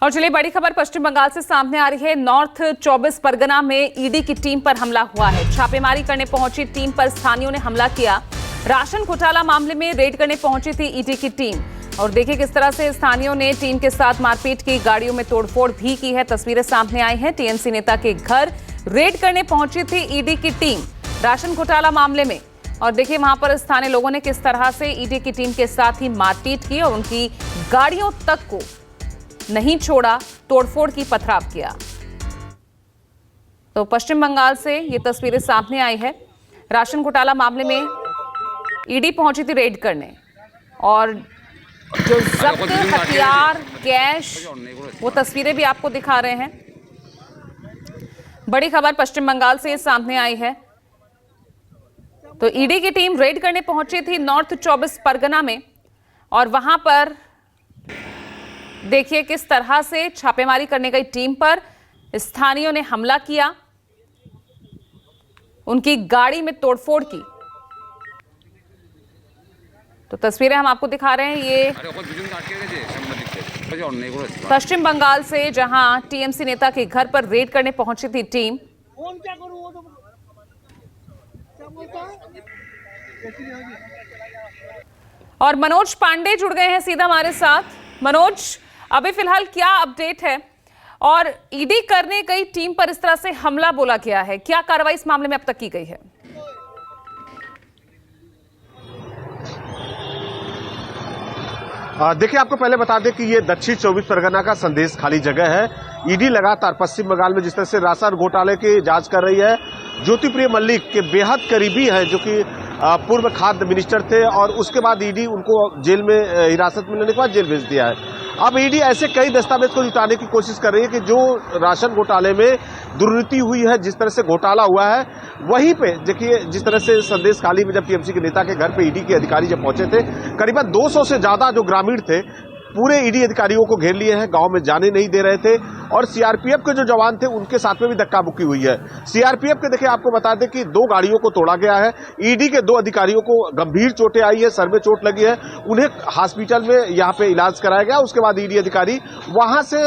और चलिए बड़ी खबर पश्चिम बंगाल से सामने आ रही है। नॉर्थ 24 परगना में ईडी की टीम पर हमला हुआ है। छापेमारी करने पहुंची टीम पर स्थानियों ने हमला किया। राशन घोटाला मामले में रेड करने पहुंची थी ईडी की टीम और देखिए किस तरह से स्थानियों ने टीम के साथ मारपीट की, गाड़ियों में तोड़फोड़ भी की है। तस्वीरें सामने आई हैं। टीएमसी नेता के घर रेड करने पहुंची थी ईडी की टीम राशन घोटाला मामले में और देखिए वहां पर स्थानीय लोगों ने किस तरह से ईडी की टीम के साथ ही मारपीट की और उनकी गाड़ियों तक को नहीं छोड़ा, तोड़फोड़ की, पथराव किया। तो पश्चिम बंगाल से ये तस्वीरें सामने आई है। राशन घोटाला मामले में ईडी पहुंची थी रेड करने और जो जब्त हथियार, कैश, वो तस्वीरें भी आपको दिखा रहे हैं। बड़ी खबर पश्चिम बंगाल से सामने आई है। तो ईडी की टीम रेड करने पहुंची थी नॉर्थ 24 परगना में और वहां पर देखिए किस तरह से छापेमारी करने गई टीम पर स्थानियों ने हमला किया, उनकी गाड़ी में तोड़फोड़ की। तो तस्वीरें हम आपको दिखा रहे हैं। ये पश्चिम बंगाल से जहां टीएमसी नेता के घर पर रेड करने पहुंची थी टीम। और मनोज पांडे जुड़ गए हैं सीधा हमारे साथ। मनोज, अभी फिलहाल क्या अपडेट है और ईडी करने गई टीम पर इस तरह से हमला बोला गया है, क्या कार्रवाई इस मामले में अब तक की गई है? देखिए, आपको पहले बता दें कि ये दक्षिण 24 परगना का संदेश खाली जगह है। ईडी लगातार पश्चिम बंगाल में जिस तरह से राशन घोटाले की जांच कर रही है, ज्योतिप्रिय मल्लिक के बेहद करीबी हैं जो कि पूर्व खाद्य मिनिस्टर थे और उसके बाद ईडी उनको जेल में हिरासत में लेने के बाद जेल भेज दिया है। अब ईडी ऐसे कई दस्तावेज को जुटाने की कोशिश कर रही है कि जो राशन घोटाले में दुर्नीति हुई है, जिस तरह से घोटाला हुआ है, वहीं पे देखिए जिस तरह से संदेश खाली में जब टीएमसी के नेता के घर पे ईडी के अधिकारी जब पहुंचे थे, करीबन 200 से ज्यादा जो ग्रामीण थे पूरे ईडी अधिकारियों को घेर लिए हैं, गांव में जाने नहीं दे रहे थे और सीआरपीएफ के जो जवान थे उनके साथ में भी धक्का मुक्की हुई है। सीआरपीएफ के देखिए आपको बता दें कि 2 गाड़ियों को तोड़ा गया है। ईडी के 2 अधिकारियों को गंभीर चोटें आई है, सर में चोट लगी है, उन्हें हॉस्पिटल में यहाँ पे इलाज कराया गया। उसके बाद ईडी अधिकारी वहां से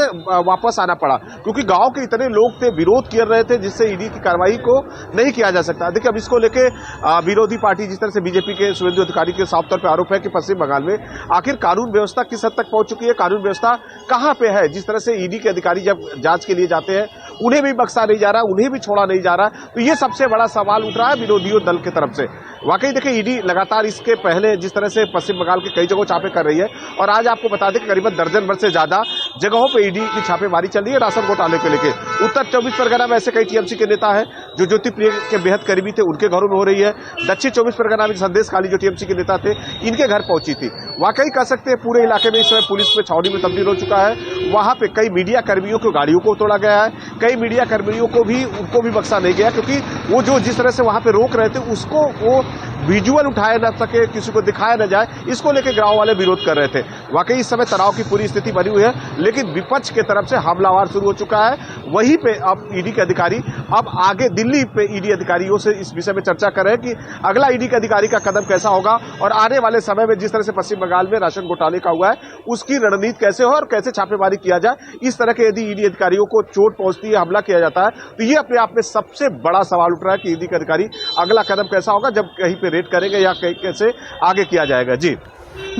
वापस आना पड़ा क्योंकि गाँव के इतने लोग थे, विरोध कर रहे थे, जिससे ईडी की कार्रवाई को नहीं किया जा सकता। देखिए अब इसको लेकर विरोधी पार्टी जिस तरह से बीजेपी के शुभेंदु अधिकारी के साफ तौर पर आरोप है कि पश्चिम बंगाल में आखिर कानून व्यवस्था किस हद तक पहुंच चुकी है, कानून व्यवस्था कहां पे है। जिस तरह से ईडी के अधिकारी जब जांच के लिए जाते हैं उन्हें भी बख्शा नहीं जा रहा, उन्हें भी छोड़ा नहीं जा रहा। तो ये सबसे बड़ा सवाल उठ रहा है विरोधियों दल की तरफ से। वाकई देखिए ईडी लगातार इसके पहले जिस तरह से पश्चिम बंगाल के कई जगहों छापे कर रही है और आज आपको बता दें कि करीबन दर्जन भर से ज्यादा जगहों पर ईडी की छापेमारी चल रही है राशन घोटाले को लेकर। उत्तर 24 परगना में ऐसे कई टीएमसी के नेता है जो ज्योतिप्रिय के बेहद करीबी थे, उनके घरों में हो रही है। दक्षिण 24 परगना में संदेश खाली जो टीएमसी के नेता थे, इनके घर पहुंची थी। वाकई कह सकते हैं पूरे इलाके में इस समय पुलिस में छावनी में तब्दील हो चुका है। वहां पे कई मीडिया कर्मियों की गाड़ियों को तोड़ा गया है, कई मीडिया कर्मियों को भी उनको भी बख्शा नहीं गया क्योंकि वो जो जिस तरह से वहां पे रोक रहे थे उसको वो विजुअल उठाया न सके, किसी को दिखाया न जाए, इसको लेकर गांव वाले विरोध कर रहे थे। वाकई इस समय तनाव की पूरी स्थिति बनी हुई है, लेकिन विपक्ष के तरफ से हमलावर शुरू हो चुका है। वहीं पे अब ईडी के अधिकारी अब आगे दिल्ली पे ईडी अधिकारियों से इस विषय में चर्चा कर रहे हैं कि अगला ईडी के अधिकारी का कदम कैसा होगा और आने वाले समय में जिस तरह से पश्चिम बंगाल में राशन घोटाले का हुआ है उसकी रणनीति कैसे हो और कैसे छापेमारी किया जाए। इस तरह के यदि ईडी अधिकारियों को चोट पहुंचती है, हमला किया जाता है, तो ये अपने आप में सबसे बड़ा सवाल उठ रहा है कि ईडी के अधिकारी अगला कदम कैसा होगा जब कहीं पे रेड करेंगे या कैसे आगे किया जाएगा। जी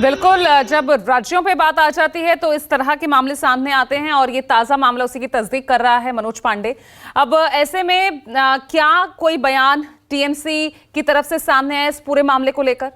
बिल्कुल, जब राज्यों पे बात आ जाती है तो इस तरह के मामले सामने आते हैं और ये ताजा मामला उसी की तस्दीक कर रहा है मनोज पांडे। अब ऐसे में क्या कोई बयान टीएमसी की तरफ से सामने आया इस पूरे मामले को लेकर?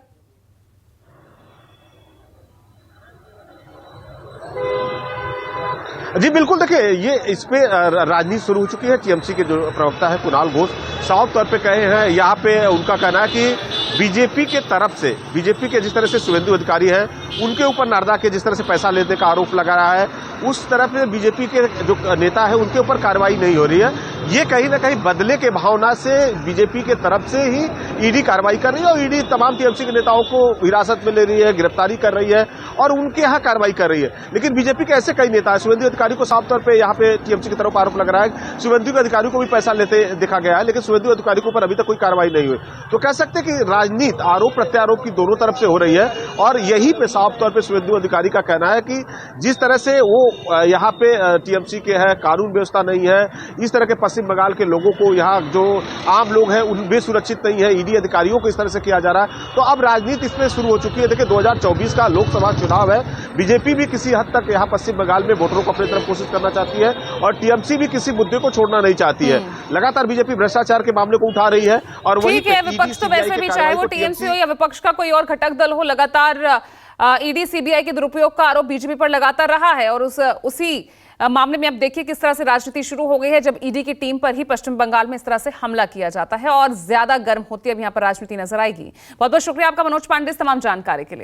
जी बिल्कुल, देखिए ये इस पे राजनीति शुरू हो चुकी है। टीएमसी के जो प्रवक्ता है कुणाल घोष साफ तौर पे कहे हैं, यहाँ पे उनका कहना है कि बीजेपी के तरफ से, बीजेपी के जिस तरह से शुभेंदु अधिकारी हैं उनके ऊपर नारदा के जिस तरह से पैसा लेने का आरोप लगा रहा है, उस तरफ से बीजेपी के जो नेता है उनके ऊपर कार्रवाई नहीं हो रही है। ये कहीं ना कहीं बदले के भावना से बीजेपी के तरफ से ही ईडी कार्रवाई कर रही है और ईडी तमाम टीएमसी के नेताओं को हिरासत में ले रही है, गिरफ्तारी कर रही है और उनके यहाँ कार्रवाई कर रही है। लेकिन बीजेपी के ऐसे कई नेता हैं, शुभेंदु अधिकारी को साफ तौर पे यहाँ पे टीएमसी की तरफ आरोप लग रहा है, शुभेंदु अधिकारी को भी पैसा लेते देखा गया है, लेकिन शुभेंदु अधिकारी के ऊपर अभी तक कोई कार्रवाई नहीं हुई। तो कह सकते हैं कि राजनीति आरोप प्रत्यारोप की दोनों तरफ से हो रही है और यही पे साफ तौर पे शुभेंदु अधिकारी का कहना है कि जिस तरह से वो यहाँ पे टीएमसी के है, कानून व्यवस्था नहीं है, इस तरह के पश्चिम बंगाल के लोगों को यहाँ जो आम लोग हैं उनमें सुरक्षित नहीं है, ईडी अधिकारियों को इस तरह से किया जा रहा है। तो अब राजनीति इसमें शुरू हो चुकी है। देखिए 2024 का लोकसभा चुनाव है, बीजेपी भी किसी हद तक यहाँ पश्चिम बंगाल में वोटरों को अपनी तरफ कोशिश करना चाहती है और टीएमसी भी किसी मुद्दे को छोड़ना नहीं चाहती है। लगातार बीजेपी भ्रष्टाचार के मामले को उठा रही है और वही ठीक है, विपक्ष तो वैसे भी चाहे वो टीएमसी हो या विपक्ष का कोई और घटक दल हो, लगातार ईडी सीबीआई के दुरुपयोग का आरोप बीजेपी पर लगातार रहा है और उसी मामले में अब देखिए किस तरह से राजनीति शुरू हो गई है जब ईडी की टीम पर ही पश्चिम बंगाल में इस तरह से हमला किया जाता है और ज्यादा गर्म होती है अब यहाँ पर राजनीति नजर आएगी। बहुत बहुत शुक्रिया आपका मनोज पांडे तमाम जानकारी के लिए।